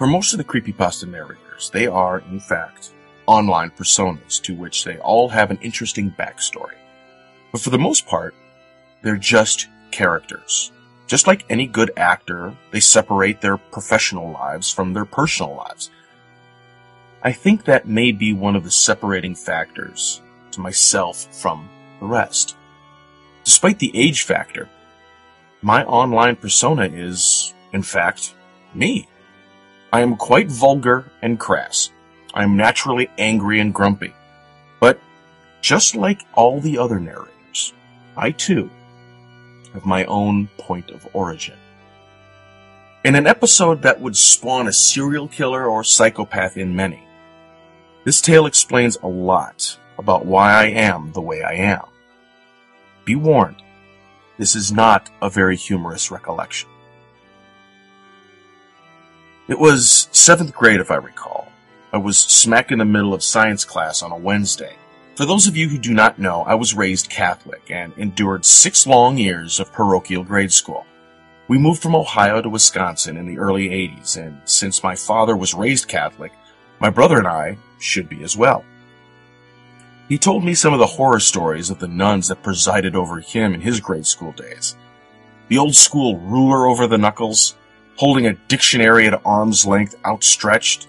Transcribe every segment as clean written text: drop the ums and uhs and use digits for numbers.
For most of the creepypasta narrators, they are, in fact, online personas to which they all have an interesting backstory. But for the most part, they're just characters. Just like any good actor, they separate their professional lives from their personal lives. I think that may be one of the separating factors to myself from the rest. Despite the age factor, my online persona is, in fact, me. I am quite vulgar and crass. I am naturally angry and grumpy. But just like all the other narrators, I too have my own point of origin. In an episode that would spawn a serial killer or psychopath in many, this tale explains a lot about why I am the way I am. Be warned, this is not a very humorous recollection. It was 7th grade, if I recall. I was smack in the middle of science class on a Wednesday. For those of you who do not know, I was raised Catholic and endured 6 long years of parochial grade school. We moved from Ohio to Wisconsin in the early 80s, and since my father was raised Catholic, my brother and I should be as well. He told me some of the horror stories of the nuns that presided over him in his grade school days. The old school ruler over the knuckles, holding a dictionary at arm's length outstretched.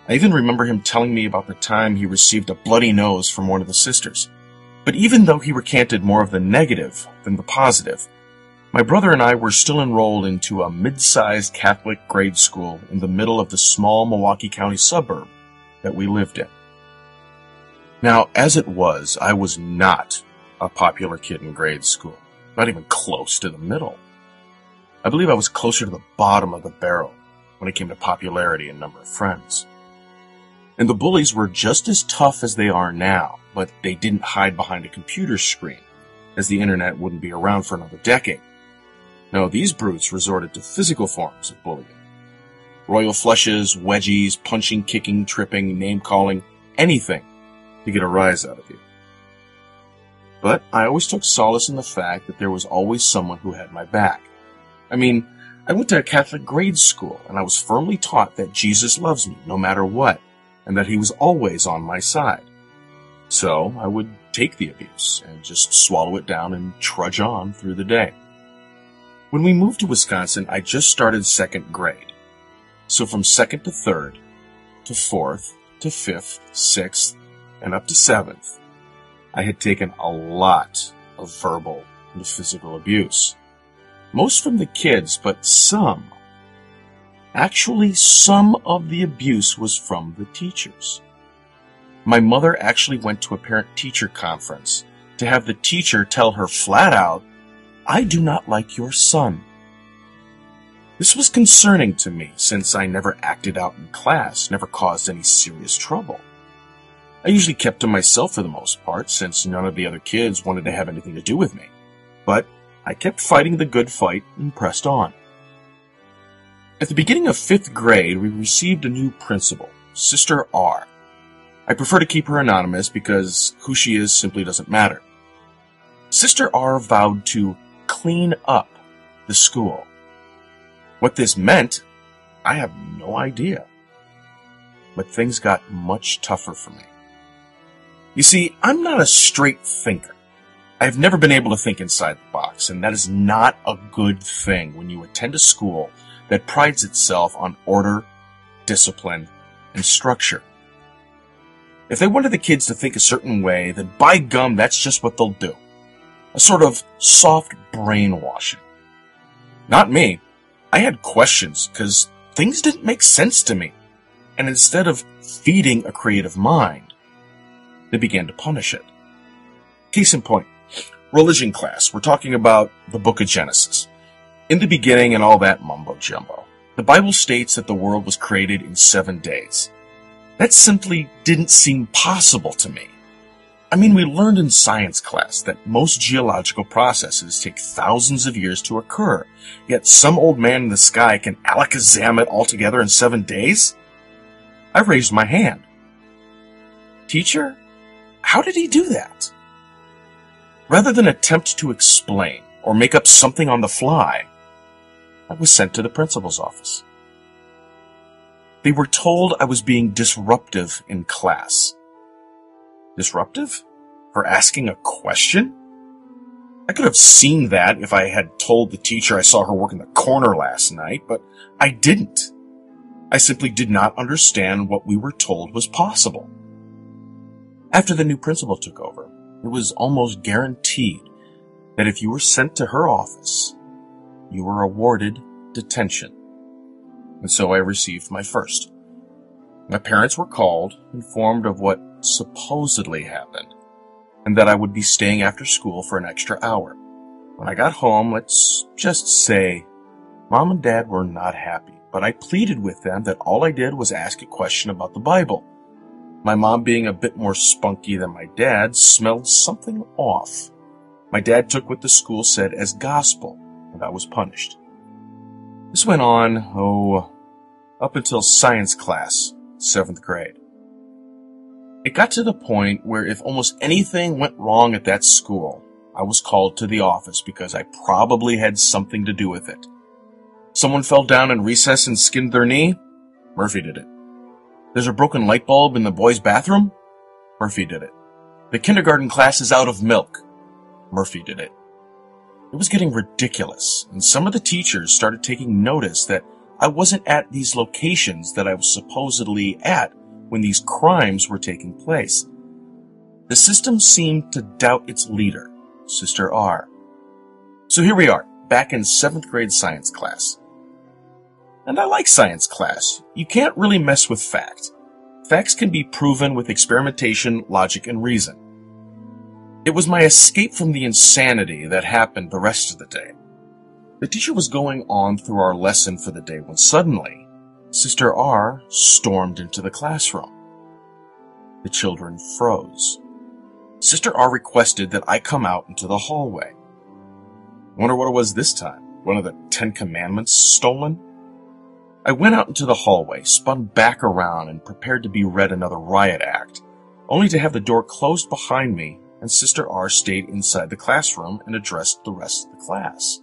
I even remember him telling me about the time he received a bloody nose from one of the sisters. But even though he recanted more of the negative than the positive, my brother and I were still enrolled into a mid-sized Catholic grade school in the middle of the small Milwaukee County suburb that we lived in. Now, as it was, I was not a popular kid in grade school, not even close to the middle. I believe I was closer to the bottom of the barrel when it came to popularity and number of friends. And the bullies were just as tough as they are now, but they didn't hide behind a computer screen, as the internet wouldn't be around for another decade. No, these brutes resorted to physical forms of bullying. Royal flushes, wedgies, punching, kicking, tripping, name-calling, anything to get a rise out of you. But I always took solace in the fact that there was always someone who had my back. I mean, I went to a Catholic grade school, and I was firmly taught that Jesus loves me no matter what, and that he was always on my side. So I would take the abuse and just swallow it down and trudge on through the day. When we moved to Wisconsin, I just started 2nd grade. So from 2nd to 3rd, to 4th, to 5th, 6th, and up to 7th, I had taken a lot of verbal and physical abuse. Most from the kids, but some of the abuse was from the teachers. My mother actually went to a parent-teacher conference to have the teacher tell her flat out, "I do not like your son." This was concerning to me since I never acted out in class, never caused any serious trouble. I usually kept to myself for the most part, since none of the other kids wanted to have anything to do with me. But I kept fighting the good fight and pressed on. At the beginning of 5th grade, we received a new principal, Sister R. I prefer to keep her anonymous because who she is simply doesn't matter. Sister R vowed to clean up the school. What this meant, I have no idea. But things got much tougher for me. You see, I'm not a straight thinker. I have never been able to think inside the box, and that is not a good thing when you attend a school that prides itself on order, discipline, and structure. If they wanted the kids to think a certain way, then by gum, that's just what they'll do. A sort of soft brainwashing. Not me. I had questions because things didn't make sense to me. And instead of feeding a creative mind, they began to punish it. Case in point, religion class. We're talking about the book of Genesis. In the beginning and all that mumbo-jumbo. The Bible states that the world was created in 7 days. That simply didn't seem possible to me. I mean, we learned in science class that most geological processes take thousands of years to occur, yet some old man in the sky can alakazam it all together in 7 days? I raised my hand. Teacher, how did he do that? Rather than attempt to explain or make up something on the fly, I was sent to the principal's office. They were told I was being disruptive in class. Disruptive? For asking a question? I could have seen that if I had told the teacher I saw her work in the corner last night, but I didn't. I simply did not understand what we were told was possible. After the new principal took over, it was almost guaranteed that if you were sent to her office, you were awarded detention. And so I received my first. My parents were called, informed of what supposedly happened, and that I would be staying after school for an extra hour. When I got home, let's just say, Mom and Dad were not happy, but I pleaded with them that all I did was ask a question about the Bible. My mom, being a bit more spunky than my dad, smelled something off. My dad took what the school said as gospel, and I was punished. This went on, up until science class, 7th grade. It got to the point where if almost anything went wrong at that school, I was called to the office because I probably had something to do with it. Someone fell down in recess and skinned their knee? Murphy did it. There's a broken light bulb in the boys' bathroom? Murphy did it. The kindergarten class is out of milk. Murphy did it. It was getting ridiculous, and some of the teachers started taking notice that I wasn't at these locations that I was supposedly at when these crimes were taking place. The system seemed to doubt its leader, Sister R. So here we are, back in 7th grade science class. And I like science class. You can't really mess with fact. Facts can be proven with experimentation, logic, and reason. It was my escape from the insanity that happened the rest of the day. The teacher was going on through our lesson for the day when suddenly, Sister R stormed into the classroom. The children froze. Sister R requested that I come out into the hallway. Wonder what it was this time? One of the 10 Commandments stolen? I went out into the hallway, spun back around, and prepared to be read another riot act, only to have the door closed behind me, and Sister R stayed inside the classroom and addressed the rest of the class.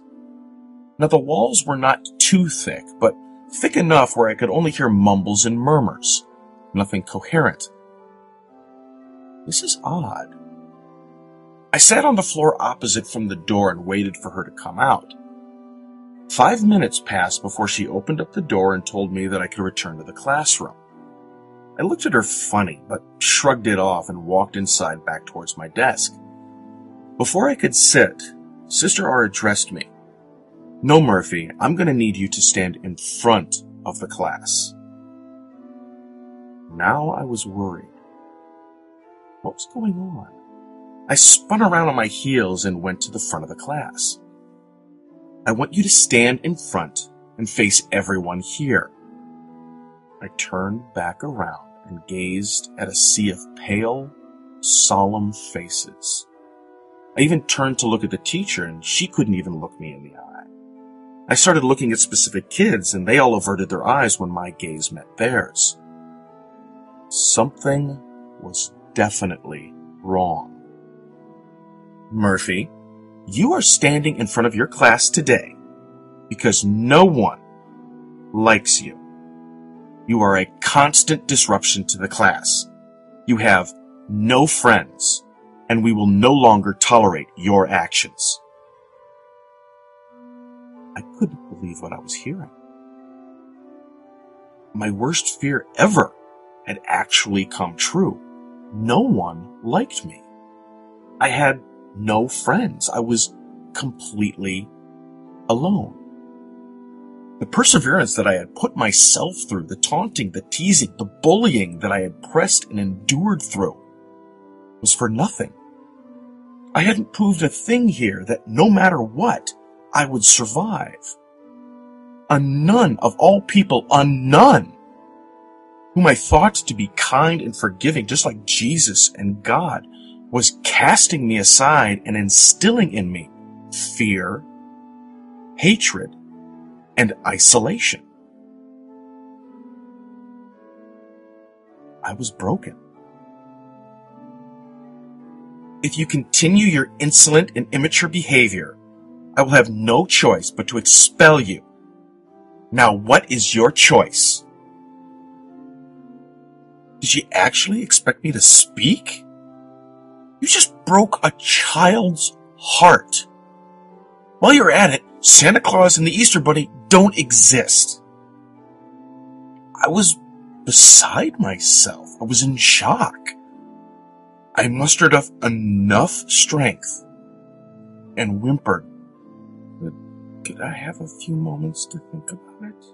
Now, the walls were not too thick, but thick enough where I could only hear mumbles and murmurs. Nothing coherent. This is odd. I sat on the floor opposite from the door and waited for her to come out. 5 minutes passed before she opened up the door and told me that I could return to the classroom. I looked at her funny, but shrugged it off and walked inside back towards my desk. Before I could sit, Sister R addressed me. No, Murphy, I'm going to need you to stand in front of the class. Now I was worried. What was going on? I spun around on my heels and went to the front of the class. I want you to stand in front and face everyone here. I turned back around and gazed at a sea of pale, solemn faces. I even turned to look at the teacher, and she couldn't even look me in the eye. I started looking at specific kids, and they all averted their eyes when my gaze met theirs. Something was definitely wrong. Murphy, you are standing in front of your class today because no one likes you. You are a constant disruption to the class. You have no friends, and we will no longer tolerate your actions. I couldn't believe what I was hearing. My worst fear ever had actually come true. No one liked me. I had no friends. I was completely alone. The perseverance that I had put myself through, the taunting, the teasing, the bullying that I had pressed and endured through, was for nothing. I hadn't proved a thing here that no matter what, I would survive. A nun of all people, a nun, whom I thought to be kind and forgiving, just like Jesus and God, was casting me aside and instilling in me fear, hatred, and isolation. I was broken. If you continue your insolent and immature behavior, I will have no choice but to expel you. Now, what is your choice? Did she actually expect me to speak? You just broke a child's heart. While you're at it, Santa Claus and the Easter Bunny don't exist. I was beside myself. I was in shock. I mustered up enough strength and whimpered, "But could I have a few moments to think about it?"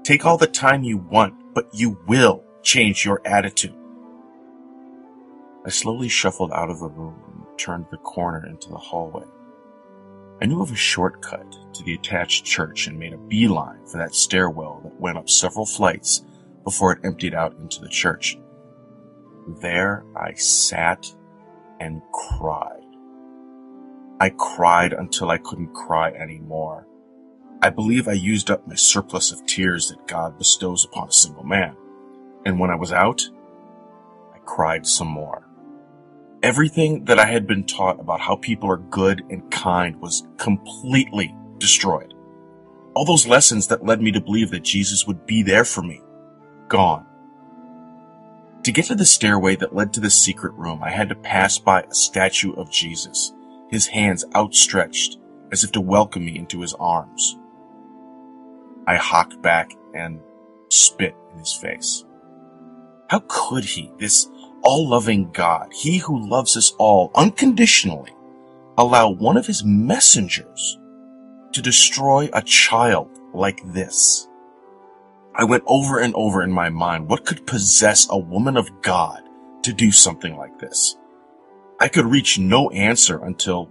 Take all the time you want, but you will change your attitude. I slowly shuffled out of the room and turned the corner into the hallway. I knew of a shortcut to the attached church and made a beeline for that stairwell that went up several flights before it emptied out into the church. There I sat and cried. I cried until I couldn't cry anymore. I believe I used up my surplus of tears that God bestows upon a single man. And when I was out, I cried some more. Everything that I had been taught about how people are good and kind was completely destroyed. All those lessons that led me to believe that Jesus would be there for me, gone. To get to the stairway that led to the secret room, I had to pass by a statue of Jesus, his hands outstretched as if to welcome me into his arms. I hocked back and spit in his face. How could he, this all-loving God, he who loves us all unconditionally, allow one of his messengers to destroy a child like this? I went over and over in my mind, what could possess a woman of God to do something like this? I could reach no answer until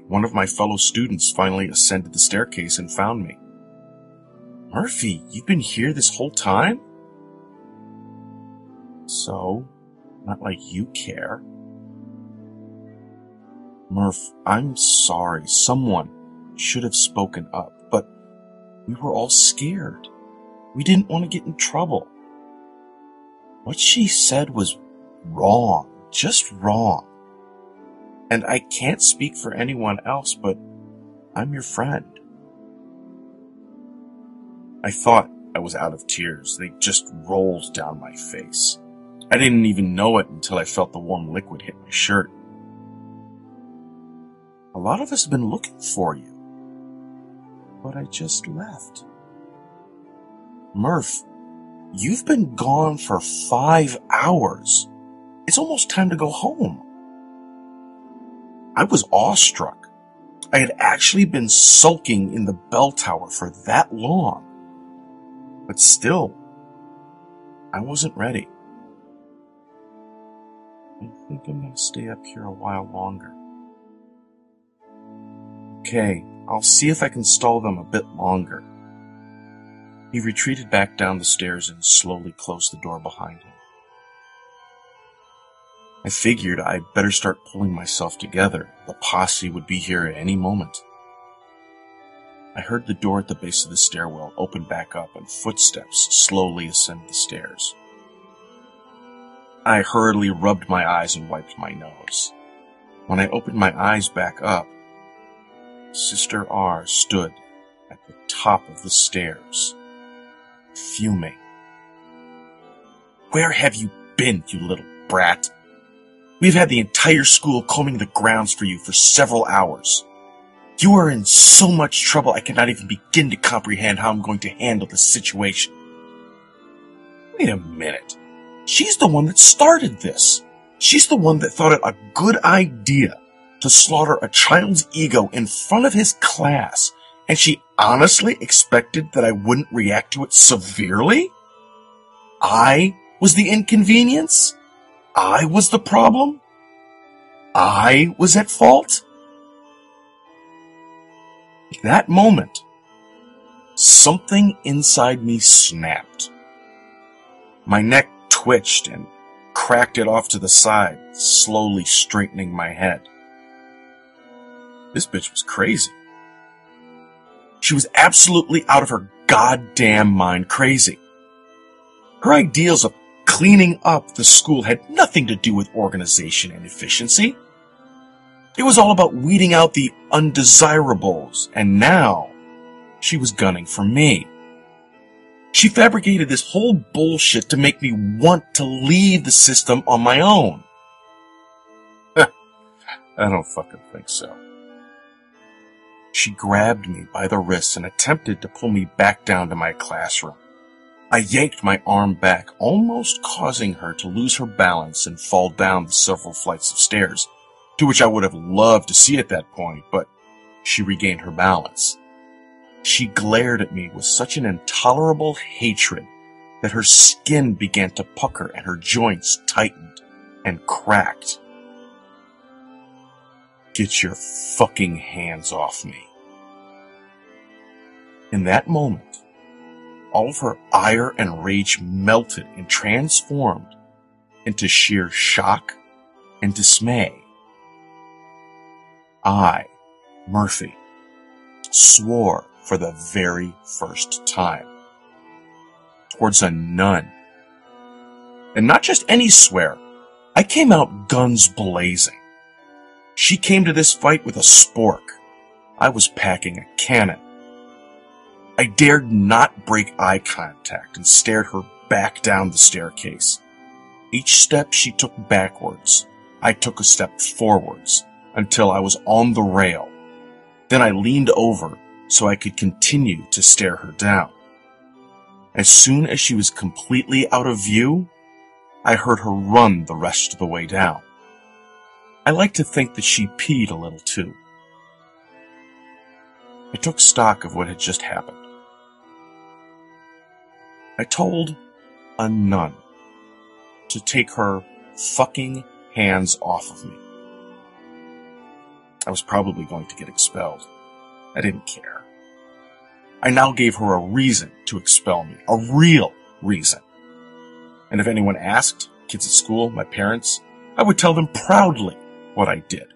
one of my fellow students finally ascended the staircase and found me. "Murphy, you've been here this whole time?" "So, not like you care." "Murph, I'm sorry. Someone should have spoken up, but we were all scared. We didn't want to get in trouble. What she said was wrong, just wrong. And I can't speak for anyone else, but I'm your friend." I thought I was out of tears. They just rolled down my face. I didn't even know it until I felt the warm liquid hit my shirt. "A lot of us have been looking for you, but I just left." "Murph, you've been gone for 5 hours. It's almost time to go home." I was awestruck. I had actually been sulking in the bell tower for that long. But still, I wasn't ready. "I think I'm going to stay up here a while longer." "Okay, I'll see if I can stall them a bit longer." He retreated back down the stairs and slowly closed the door behind him. I figured I'd better start pulling myself together. The posse would be here at any moment. I heard the door at the base of the stairwell open back up and footsteps slowly ascend the stairs. I hurriedly rubbed my eyes and wiped my nose. When I opened my eyes back up, Sister R stood at the top of the stairs, fuming. "Where have you been, you little brat? We've had the entire school combing the grounds for you for several hours. You are in so much trouble I cannot even begin to comprehend how I'm going to handle the situation." Wait a minute. She's the one that started this. She's the one that thought it a good idea to slaughter a child's ego in front of his class, and she honestly expected that I wouldn't react to it severely? I was the inconvenience? I was the problem? I was at fault? At that moment, something inside me snapped. My neck twitched and cracked it off to the side, slowly straightening my head. This bitch was crazy. She was absolutely out of her goddamn mind crazy. Her ideals of cleaning up the school had nothing to do with organization and efficiency. It was all about weeding out the undesirables, and now she was gunning for me. She fabricated this whole bullshit to make me want to leave the system on my own. I don't fucking think so. She grabbed me by the wrists and attempted to pull me back down to my classroom. I yanked my arm back, almost causing her to lose her balance and fall down the several flights of stairs, to which I would have loved to see at that point, but she regained her balance. She glared at me with such an intolerable hatred that her skin began to pucker and her joints tightened and cracked. Get your fucking hands off me. In that moment, all of her ire and rage melted and transformed into sheer shock and dismay. I, Murphy, swore for the very first time towards a nun. And not just any swear. I came out guns blazing. She came to this fight with a spork. I was packing a cannon. I dared not break eye contact and stared her back down the staircase. Each step she took backwards, I took a step forwards until I was on the rail. Then I leaned over so I could continue to stare her down. As soon as she was completely out of view, I heard her run the rest of the way down. I like to think that she peed a little too. I took stock of what had just happened. I told a nun to take her fucking hands off of me. I was probably going to get expelled. I didn't care. I now gave her a reason to expel me, a real reason. And if anyone asked, kids at school, my parents, I would tell them proudly what I did.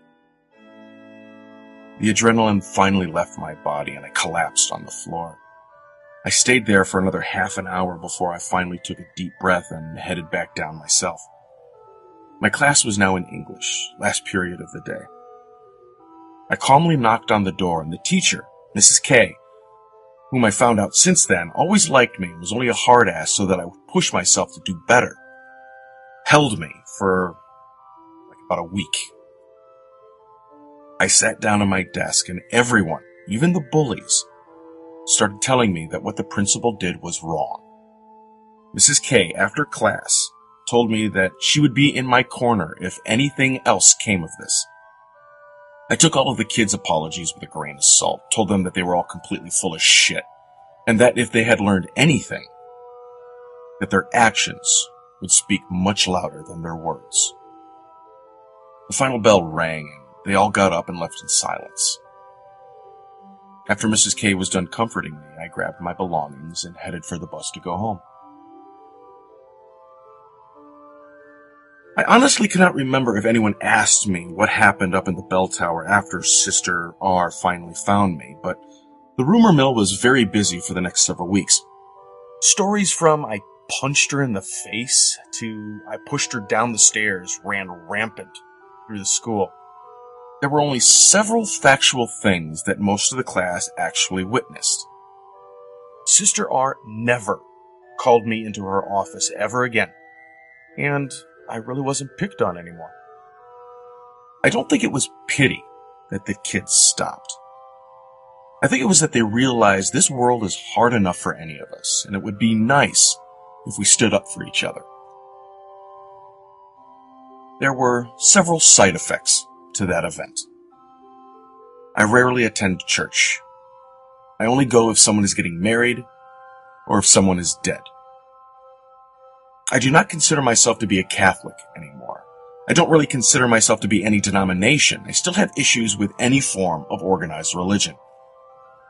The adrenaline finally left my body and I collapsed on the floor. I stayed there for another half an hour before I finally took a deep breath and headed back down myself. My class was now in English, last period of the day. I calmly knocked on the door, and the teacher, Mrs. K, whom I found out since then, always liked me and was only a hard ass so that I would push myself to do better, held me for about a week. I sat down at my desk and everyone, even the bullies, started telling me that what the principal did was wrong. Mrs. K, after class, told me that she would be in my corner if anything else came of this. I took all of the kids' apologies with a grain of salt, told them that they were all completely full of shit, and that if they had learned anything, that their actions would speak much louder than their words. The final bell rang, and they all got up and left in silence. After Mrs. K was done comforting me, I grabbed my belongings and headed for the bus to go home. I honestly cannot remember if anyone asked me what happened up in the bell tower after Sister R finally found me, but the rumor mill was very busy for the next several weeks. Stories from I punched her in the face to I pushed her down the stairs ran rampant through the school. There were only several factual things that most of the class actually witnessed. Sister R never called me into her office ever again, and I really wasn't picked on anymore. I don't think it was pity that the kids stopped. I think it was that they realized this world is hard enough for any of us, and it would be nice if we stood up for each other. There were several side effects to that event. I rarely attend church. I only go if someone is getting married or if someone is dead. I do not consider myself to be a Catholic anymore. I don't really consider myself to be any denomination. I still have issues with any form of organized religion.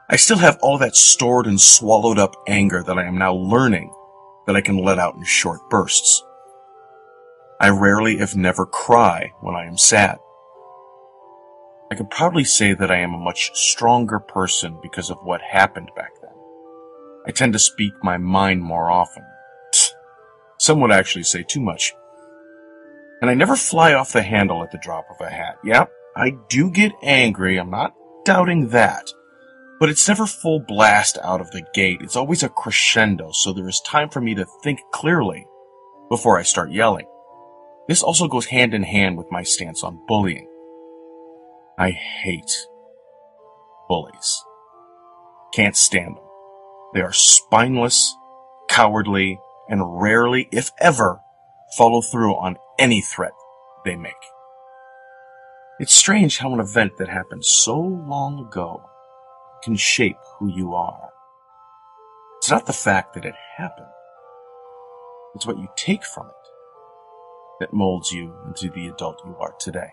I still have all that stored and swallowed up anger that I am now learning that I can let out in short bursts. I rarely, if never, cry when I am sad. I can proudly say that I am a much stronger person because of what happened back then. I tend to speak my mind more often. Some would actually say too much. And I never fly off the handle at the drop of a hat. Yeah, I do get angry, I'm not doubting that. But it's never full blast out of the gate. It's always a crescendo, so there is time for me to think clearly before I start yelling. This also goes hand in hand with my stance on bullying. I hate bullies. Can't stand them. They are spineless, cowardly, and rarely, if ever, follow through on any threat they make. It's strange how an event that happened so long ago can shape who you are. It's not the fact that it happened. It's what you take from it that molds you into the adult you are today.